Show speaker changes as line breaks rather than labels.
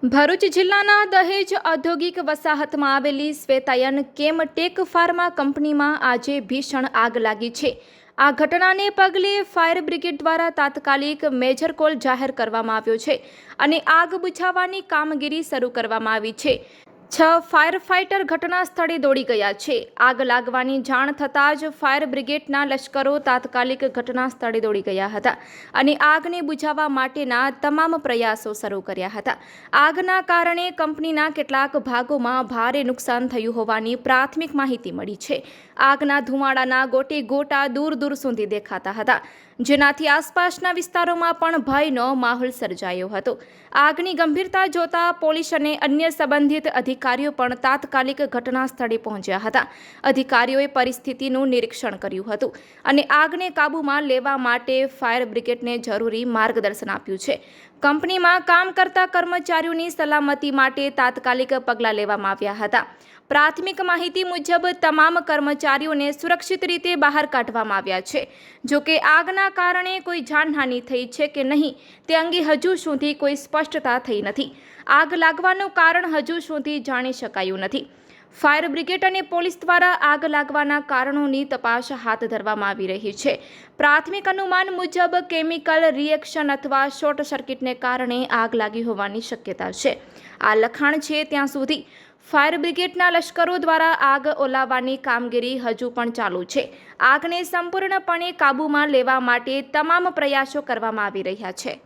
ભરૂચ જિલ્લાના દહેજ ઔદ્યોગિક વસાહતમાં આવેલી શ્વેતાયન કેમટેક ફાર્મા કંપનીમાં આજે ભીષણ આગ લાગી છે। આ ઘટનાને પગલે ફાયર બ્રિગેડ દ્વારા તાત્કાલિક મેજર કોલ જાહેર કરવામાં આવ્યો છે અને આગ બુઝાવવાની કામગીરી શરૂ કરવામાં આવી છે। 6 ફાયર ફાઇટર ઘટના સ્થળે દોડી ગયા છે। આગ લાગવાની જાણ થતાં જ ફાયર બ્રિગેડના લશ્કરો તાત્કાલિક ઘટના સ્થળે દોડી ગયા હતા અને આગને બુઝાવવા માટેના તમામ પ્રયાસો શરૂ કર્યા હતા। આગના કારણે કંપનીના કેટલાક ભાગોમાં ભારે નુકસાન થયું હોવાની પ્રાથમિક માહિતી મળી છે। આગના ધુમાડાના ગોટે ગોટા દૂર દૂર સુધી દેખાતા હતા, જેનાથી આસપાસના વિસ્તારોમાં પણ ભયનો માહોલ સર્જાયો હતો। આગની ગંભીરતા જોતા પોલીસ અને અન્ય સંબંધિત અધિકારીઓ પણ તાત્કાલિક ઘટના સ્થળે પહોંચ્યા હતા। અધિકારીઓએ પરિસ્થિતિનું નિરીક્ષણ કર્યું હતું અને આગને કાબૂમાં લેવા માટે ફાયર બ્રિગેડને જરૂરી માર્ગદર્શન આપ્યું છે। કંપનીમાં કામ કરતા કર્મચારીઓની સલામતી માટે તાત્કાલિક પગલાં લેવામાં આવ્યા હતા। પ્રાથમિક માહિતી મુજબ તમામ કર્મચારીઓને સુરક્ષિત રીતે બહાર કાઢવામાં આવ્યા છે। જો કે આગના કારણે કોઈ જાનહાનિ થઈ છે કે નહીં તે અંગે હજુ સુધી કોઈ સ્પષ્ટતા થઈ નથી। આગ લાગવાનું કારણ હજુ સુધી જાણી શકાયું નથી। ફાયર બ્રિગેડ અને પોલીસ દ્વારા આગ લાગવાના કારણોની તપાસ હાથ ધરવામાં આવી રહી છે। પ્રાથમિક અનુમાન મુજબ કેમિકલ રિએક્શન અથવા શોર્ટ સર્કિટને કારણે આગ લાગી હોવાની શક્યતા છે। આ લખાણ છે ત્યાં સુધી ફાયર બ્રિગેડના લશ્કરો દ્વારા આગ ઓલાવવાની કામગીરી હજુ પણ ચાલુ છે। આગને સંપૂર્ણપણે કાબૂમાં લેવા માટે તમામ પ્રયાસો કરવામાં આવી રહ્યા છે।